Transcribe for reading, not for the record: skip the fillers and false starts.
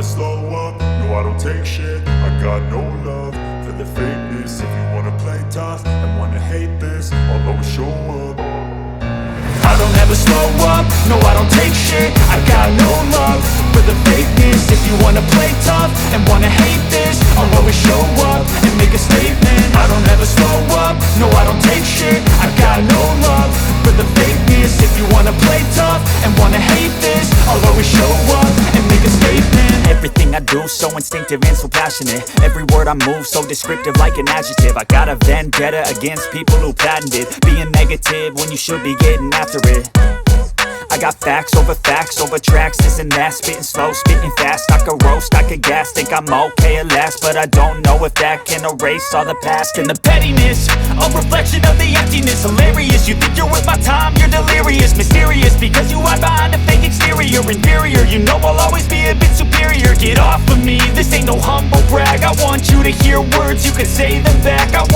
slow up, no I don't take shit. I got no love for the fakeness. If you wanna play tough and wanna hate this, I'll always show up. I don't ever slow up, no I don't take shit. I got no love for the fakeness. If you wanna play tough and wanna hate this, I'll always show up and make a statement. I don't ever slow up, no I don't take shit. I got no love for the fakeness. If you wanna play tough and wanna hate this, I'll always show up and make a statement. Everything I do so instinctive and so passionate. Every word I move so descriptive like an adjective. I got a vendetta against people who patented being negative when you should be getting after it. I got facts over tracks, this and that. Spitting slow, spitting fast. I could roast, I could gas. Think I'm okay at last, but I don't know if that can erase all the past. And the pettiness, a reflection of the emptiness. Hilarious, you think you're worth my time, you're delirious. Mysterious, because you hide behind a fake exterior. Inferior, you know I'll always be a bit superior. Get off of me, this ain't no humble brag. I want you to hear words, you can say them back.